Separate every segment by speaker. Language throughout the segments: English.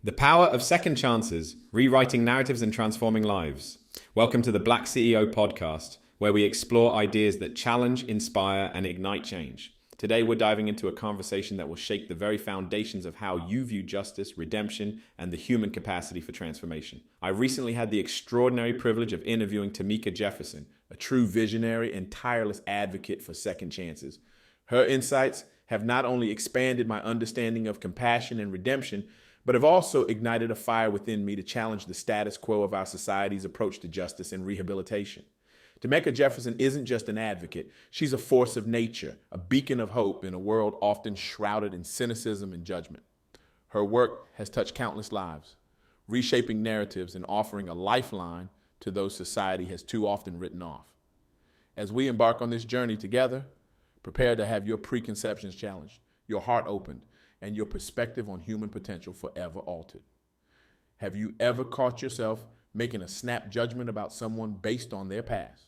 Speaker 1: The power of second chances, rewriting narratives and transforming lives. Welcome to the BlackCEO Podcast, where we explore ideas that challenge, inspire, and ignite change. Today, we're diving into a conversation that will shake the very foundations of how you view justice, redemption, and the human capacity for transformation. I recently had the extraordinary privilege of interviewing Temeka Jefferson, a true visionary and tireless advocate for second chances. Her insights have not only expanded my understanding of compassion and redemption, but have also ignited a fire within me to challenge the status quo of our society's approach to justice and rehabilitation. Temeka Jefferson isn't just an advocate. She's a force of nature, a beacon of hope in a world often shrouded in cynicism and judgment. Her work has touched countless lives, reshaping narratives and offering a lifeline to those society has too often written off. As we embark on this journey together, prepare to have your preconceptions challenged, your heart opened, and your perspective on human potential forever altered. Have you ever caught yourself making a snap judgment about someone based on their past?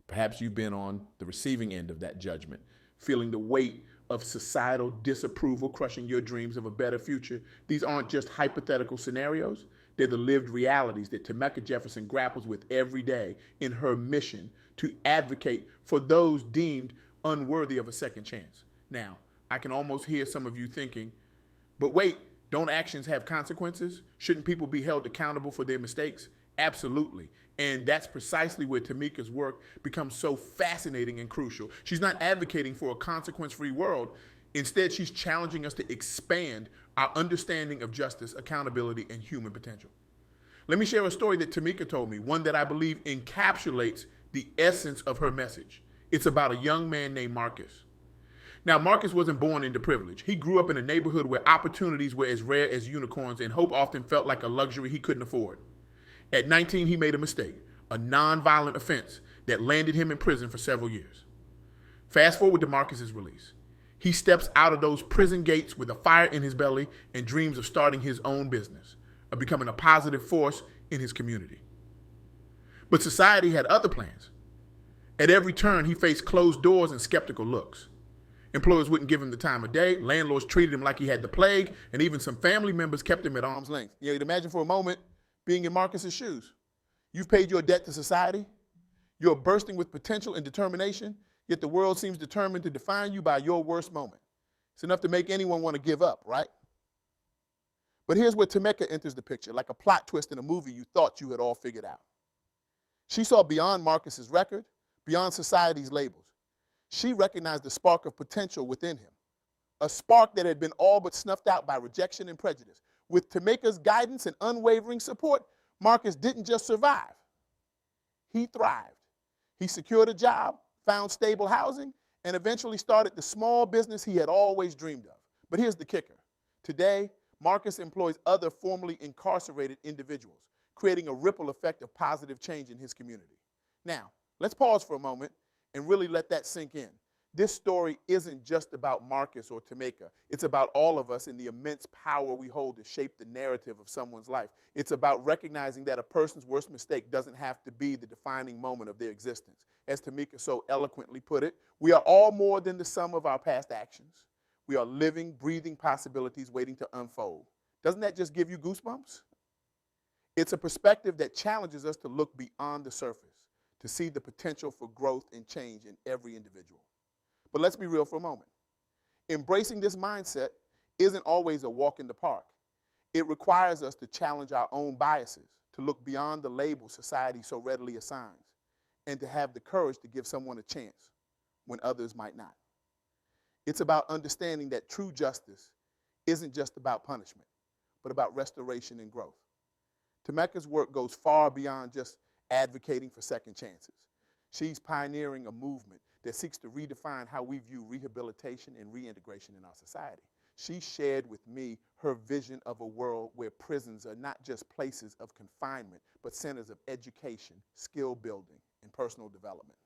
Speaker 1: Perhaps you've been on the receiving end of that judgment, feeling the weight of societal disapproval crushing your dreams of a better future. These aren't just hypothetical scenarios. They're the lived realities that Temeka Jefferson grapples with every day in her mission to advocate for those deemed unworthy of a second chance. Now, I can almost hear some of you thinking, but wait, don't actions have consequences? Shouldn't people be held accountable for their mistakes? Absolutely. And that's precisely where Temeka's work becomes so fascinating and crucial. She's not advocating for a consequence-free world. Instead, she's challenging us to expand our understanding of justice, accountability, and human potential. Let me share a story that Temeka told me, one that I believe encapsulates the essence of her message. It's about a young man named Marcus. Now, Marcus wasn't born into privilege. He grew up in a neighborhood where opportunities were as rare as unicorns, and hope often felt like a luxury he couldn't afford. At 19, he made a mistake, a nonviolent offense that landed him in prison for several years. Fast forward to Marcus's release. He steps out of those prison gates with a fire in his belly and dreams of starting his own business, of becoming a positive force in his community. But society had other plans. At every turn, he faced closed doors and skeptical looks. Employers wouldn't give him the time of day, landlords treated him like he had the plague, and even some family members kept him at arm's length. You'd imagine for a moment being in Marcus's shoes. You've paid your debt to society, you're bursting with potential and determination, yet the world seems determined to define you by your worst moment. It's enough to make anyone want to give up, right? But here's where Temeka enters the picture, like a plot twist in a movie you thought you had all figured out. She saw beyond Marcus's record, beyond society's labels. She recognized the spark of potential within him, a spark that had been all but snuffed out by rejection and prejudice. With Temeka's guidance and unwavering support, Marcus didn't just survive. He thrived. He secured a job, found stable housing, and eventually started the small business he had always dreamed of. But here's the kicker. Today, Marcus employs other formerly incarcerated individuals, creating a ripple effect of positive change in his community. Now, let's pause for a moment and really let that sink in. This story isn't just about Marcus or Temeka. It's about all of us and the immense power we hold to shape the narrative of someone's life. It's about recognizing that a person's worst mistake doesn't have to be the defining moment of their existence. As Temeka so eloquently put it, we are all more than the sum of our past actions. We are living, breathing possibilities waiting to unfold. Doesn't that just give you goosebumps? It's a perspective that challenges us to look beyond the surface, to see the potential for growth and change in every individual. But let's be real for a moment. Embracing this mindset isn't always a walk in the park. It requires us to challenge our own biases, to look beyond the label society so readily assigns, and to have the courage to give someone a chance when others might not. It's about understanding that true justice isn't just about punishment, but about restoration and growth. Temeka's work goes far beyond just advocating for second chances. She's pioneering a movement that seeks to redefine how we view rehabilitation and reintegration in our society. She shared with me her vision of a world where prisons are not just places of confinement, but centers of education, skill building, and personal development.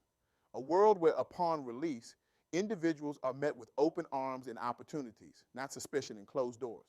Speaker 1: A world where upon release, individuals are met with open arms and opportunities, not suspicion and closed doors.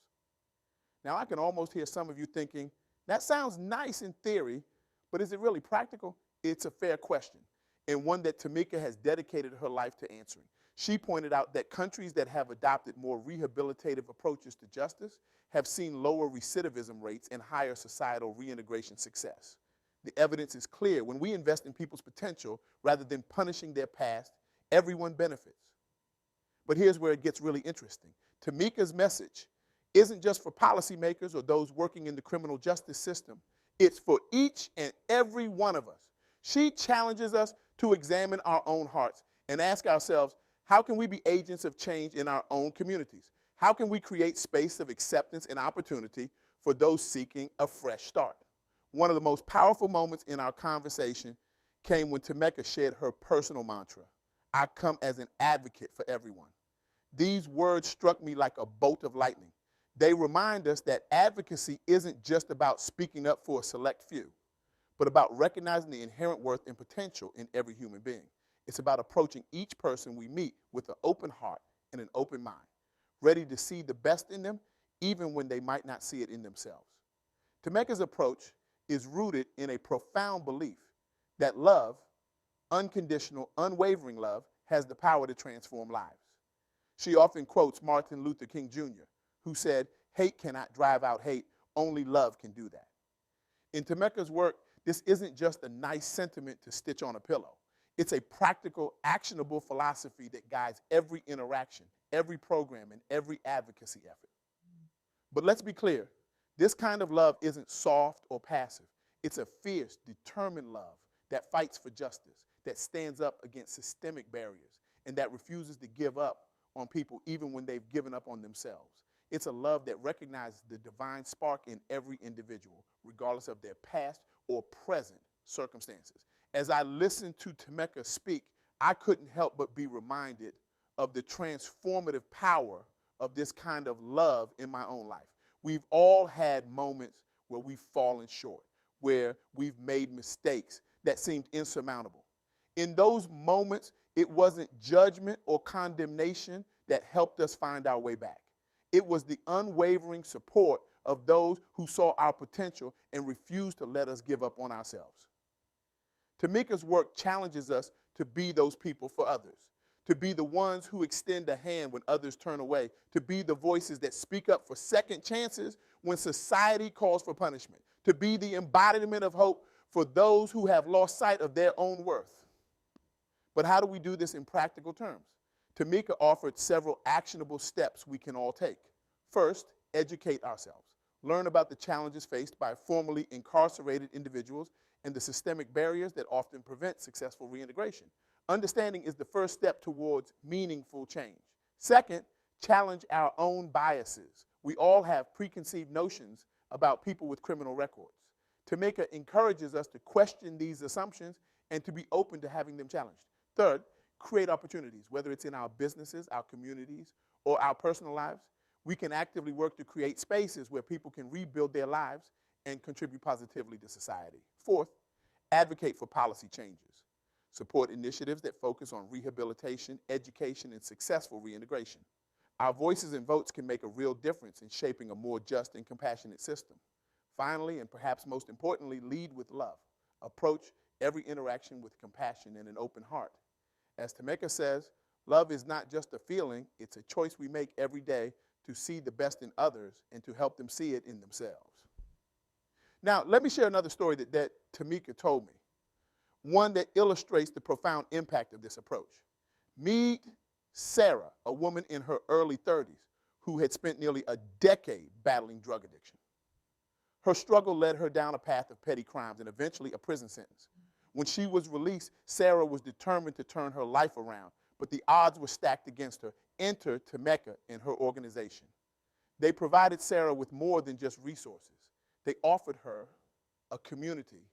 Speaker 1: Now, I can almost hear some of you thinking, that sounds nice in theory, but is it really practical? It's a fair question, and one that Temeka has dedicated her life to answering.
Speaker 2: She pointed out that countries that have adopted more rehabilitative approaches to justice have seen lower recidivism rates and higher societal reintegration success. The evidence is clear. When we invest in people's potential rather than punishing their past, everyone benefits. But here's where it gets really interesting. Temeka's message isn't just for policymakers or those working in the criminal justice system. It's for each and every one of us. She challenges us to examine our own hearts and ask ourselves, how can we be agents of change in our own communities? How can we create space of acceptance and opportunity for those seeking a fresh start? One of the most powerful moments in our conversation came when Temeka shared her personal mantra, I come as an advocate for everyone. These words struck me like a bolt of lightning. They remind us that advocacy isn't just about speaking up for a select few, but about recognizing the inherent worth and potential in every human being. It's about approaching each person we meet with an open heart and an open mind, ready to see the best in them, even when they might not see it in themselves. Temeka's approach is rooted in a profound belief that love, unconditional, unwavering love, has the power to transform lives. She often quotes Martin Luther King Jr., who said, hate cannot drive out hate, only love can do that. In Temeka's work, this isn't just a nice sentiment to stitch on a pillow. It's a practical, actionable philosophy that guides every interaction, every program, and every advocacy effort. But let's be clear, this kind of love isn't soft or passive. It's a fierce, determined love that fights for justice, that stands up against systemic barriers, and that refuses to give up on people even when they've given up on themselves. It's a love that recognizes the divine spark in every individual, regardless of their past or present circumstances. As I listened to Temeka speak, I couldn't help but be reminded of the transformative power of this kind of love in my own life. We've all had moments where we've fallen short, where we've made mistakes that seemed insurmountable. In those moments, it wasn't judgment or condemnation that helped us find our way back. It was the unwavering support of those who saw our potential and refused to let us give up on ourselves. Temeka's work challenges us to be those people for others, to be the ones who extend a hand when others turn away, to be the voices that speak up for second chances when society calls for punishment, to be the embodiment of hope for those who have lost sight of their own worth. But how do we do this in practical terms? Temeka offered several actionable steps we can all take. First, educate ourselves. Learn about the challenges faced by formerly incarcerated individuals and the systemic barriers that often prevent successful reintegration. Understanding is the first step towards meaningful change. Second, challenge our own biases. We all have preconceived notions about people with criminal records. Temeka encourages us to question these assumptions and to be open to having them challenged. Third, create opportunities, whether it's in our businesses, our communities, or our personal lives. We can actively work to create spaces where people can rebuild their lives and contribute positively to society. Fourth, advocate for policy changes. Support initiatives that focus on rehabilitation, education, and successful reintegration. Our voices and votes can make a real difference in shaping a more just and compassionate system. Finally, and perhaps most importantly, lead with love. Approach every interaction with compassion and an open heart. As Temeka says, love is not just a feeling, it's a choice we make every day to see the best in others and to help them see it in themselves. Now, let me share another story that Temeka told me, one that illustrates the profound impact of this approach. Meet Sarah, a woman in her early 30s who had spent nearly a decade battling drug addiction. Her struggle led her down a path of petty crimes and eventually a prison sentence. When she was released, Sarah was determined to turn her life around, but the odds were stacked against her. Enter Temeka and her organization. They provided Sarah with more than just resources. They offered her a community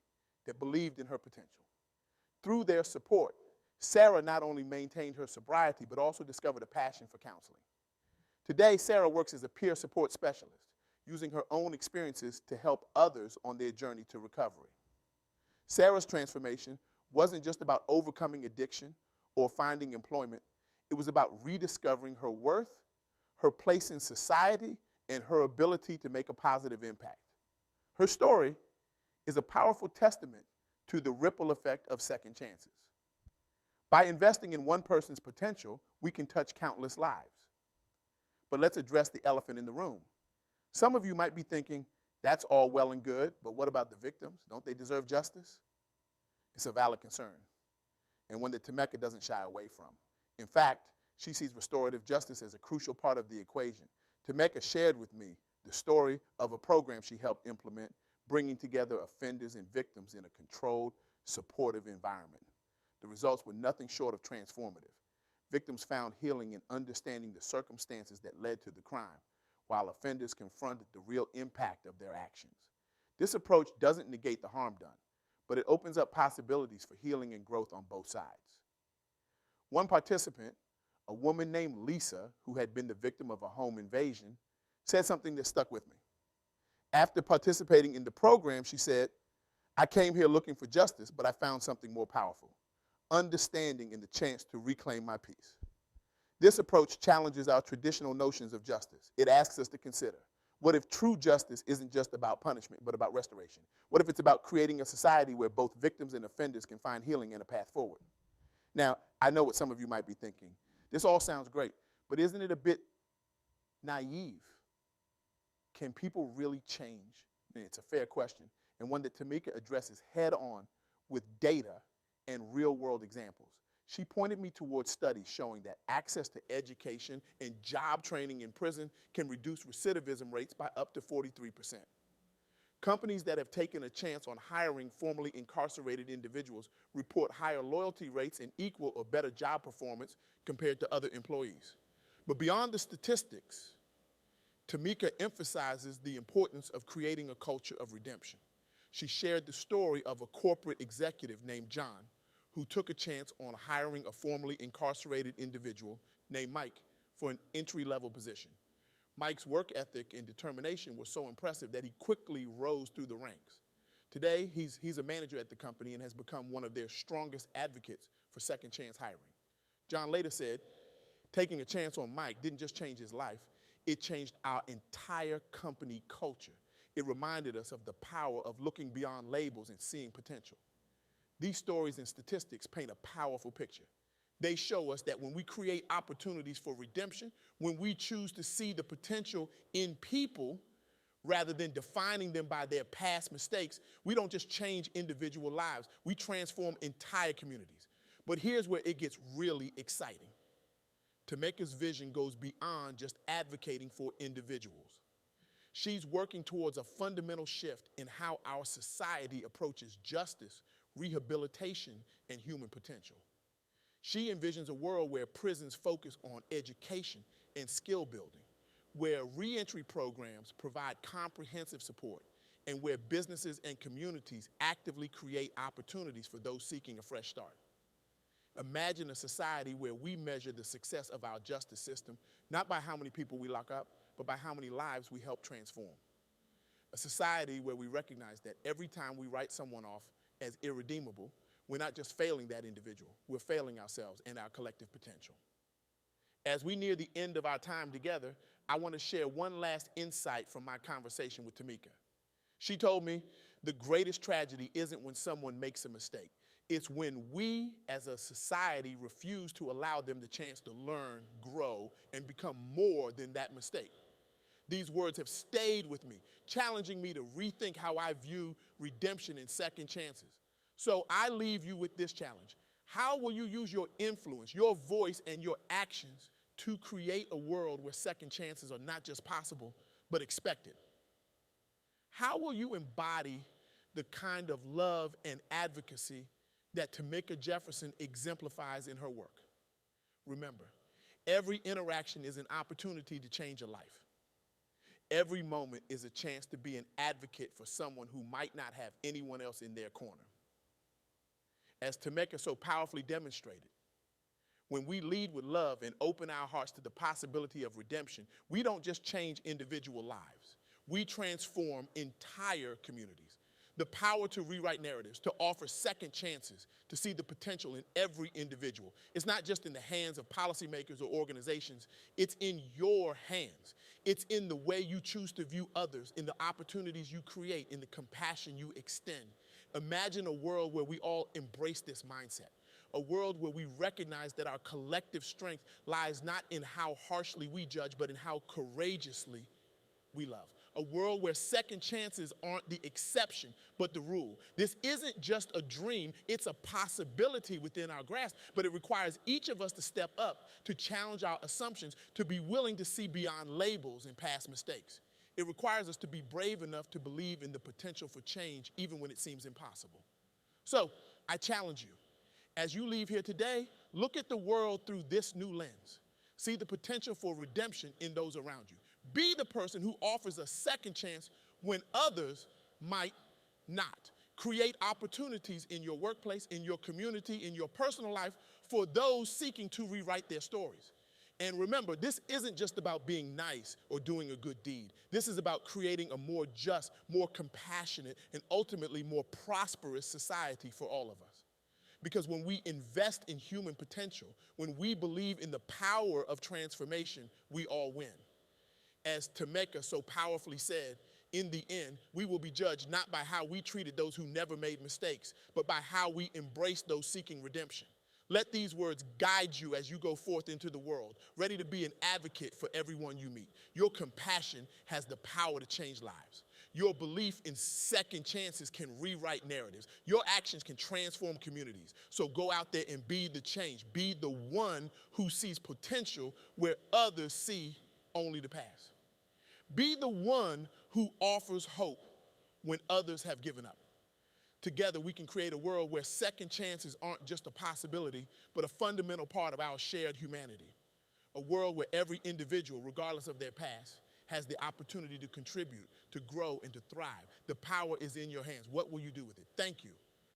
Speaker 2: that believed in her potential. Through their support, Sarah not only maintained her sobriety, but also discovered a passion for counseling. Today, Sarah works as a peer support specialist, using her own experiences to help others on their journey to recovery. Sarah's transformation wasn't just about overcoming addiction or finding employment. It was about rediscovering her worth, her place in society, and her ability to make a positive impact. Her story is a powerful testament to the ripple effect of second chances. By investing in one person's potential, we can touch countless lives. But let's address the elephant in the room. Some of you might be thinking, that's all well and good, but what about the victims? Don't they deserve justice? It's a valid concern, and one that Temeka doesn't shy away from. In fact, she sees restorative justice as a crucial part of the equation. Temeka shared with me the story of a program she helped implement, bringing together offenders and victims in a controlled, supportive environment. The results were nothing short of transformative. Victims found healing in understanding the circumstances that led to the crime, while offenders confronted the real impact of their actions. This approach doesn't negate the harm done, but it opens up possibilities for healing and growth on both sides. One participant, a woman named Lisa, who had been the victim of a home invasion, said something that stuck with me. After participating in the program, she said, "I came here looking for justice, but I found something more powerful, understanding and the chance to reclaim my peace." This approach challenges our traditional notions of justice. It asks us to consider, what if true justice isn't just about punishment, but about restoration? What if it's about creating a society where both victims and offenders can find healing and a path forward? Now, I know what some of you might be thinking. This all sounds great, but isn't it a bit naive? Can people really change? And it's a fair question, and one that Temeka addresses head on with data and real-world examples. She pointed me towards studies showing that access to education and job training in prison can reduce recidivism rates by up to 43%. Companies that have taken a chance on hiring formerly incarcerated individuals report higher loyalty rates and equal or better job performance compared to other employees. But beyond the statistics, Temeka emphasizes the importance of creating a culture of redemption. She shared the story of a corporate executive named John who took a chance on hiring a formerly incarcerated individual named Mike for an entry-level position. Mike's work ethic and determination was so impressive that he quickly rose through the ranks. Today, he's a manager at the company and has become one of their strongest advocates for second chance hiring. John later said, taking a chance on Mike didn't just change his life, it changed our entire company culture. It reminded us of the power of looking beyond labels and seeing potential. These stories and statistics paint a powerful picture. They show us that when we create opportunities for redemption, when we choose to see the potential in people rather than defining them by their past mistakes, we don't just change individual lives, we transform entire communities. But here's where it gets really exciting. Temeka's vision goes beyond just advocating for individuals. She's working towards a fundamental shift in how our society approaches justice, rehabilitation, and human potential. She envisions a world where prisons focus on education and skill building, where reentry programs provide comprehensive support, and where businesses and communities actively create opportunities for those seeking a fresh start. Imagine a society where we measure the success of our justice system not by how many people we lock up, but by how many lives we help transform. A society where we recognize that every time we write someone off as irredeemable, we're not just failing that individual, we're failing ourselves and our collective potential. As we near the end of our time together, I want to share one last insight from my conversation with Temeka. She told me the greatest tragedy isn't when someone makes a mistake. It's when we as a society refuse to allow them the chance to learn, grow, and become more than that mistake. These words have stayed with me, challenging me to rethink how I view redemption and second chances. So I leave you with this challenge. How will you use your influence, your voice, and your actions to create a world where second chances are not just possible, but expected? How will you embody the kind of love and advocacy that Temeka Jefferson exemplifies in her work? Remember, every interaction is an opportunity to change a life. Every moment is a chance to be an advocate for someone who might not have anyone else in their corner. As Temeka so powerfully demonstrated, when we lead with love and open our hearts to the possibility of redemption, we don't just change individual lives. We transform entire communities. The power to rewrite narratives, to offer second chances, to see the potential in every individual. It's not just in the hands of policymakers or organizations, it's in your hands. It's in the way you choose to view others, in the opportunities you create, in the compassion you extend. Imagine a world where we all embrace this mindset, A world where we recognize that our collective strength lies not in how harshly we judge, but in how courageously we love. A world where second chances aren't the exception, but the rule. This isn't just a dream, it's a possibility within our grasp, but it requires each of us to step up, to challenge our assumptions, to be willing to see beyond labels and past mistakes. It requires us to be brave enough to believe in the potential for change, even when it seems impossible. So, I challenge you. As you leave here today, look at the world through this new lens. See the potential for redemption in those around you. Be the person who offers a second chance when others might not. Create opportunities in your workplace, in your community, in your personal life for those seeking to rewrite their stories. And remember, this isn't just about being nice or doing a good deed. This is about creating a more just, more compassionate, and ultimately more prosperous society for all of us. Because when we invest in human potential, when we believe in the power of transformation, we all win. As Temeka so powerfully said, in the end, we will be judged not by how we treated those who never made mistakes, but by how we embrace those seeking redemption. Let these words guide you as you go forth into the world, ready to be an advocate for everyone you meet. Your compassion has the power to change lives. Your belief in second chances can rewrite narratives. Your actions can transform communities. So go out there and be the change. Be the one who sees potential where others see only the past. Be the one who offers hope when others have given up. Together, we can create a world where second chances aren't just a possibility, but a fundamental part of our shared humanity. A world where every individual, regardless of their past, has the opportunity to contribute, to grow, and to thrive. The power is in your hands. What will you do with it? Thank you.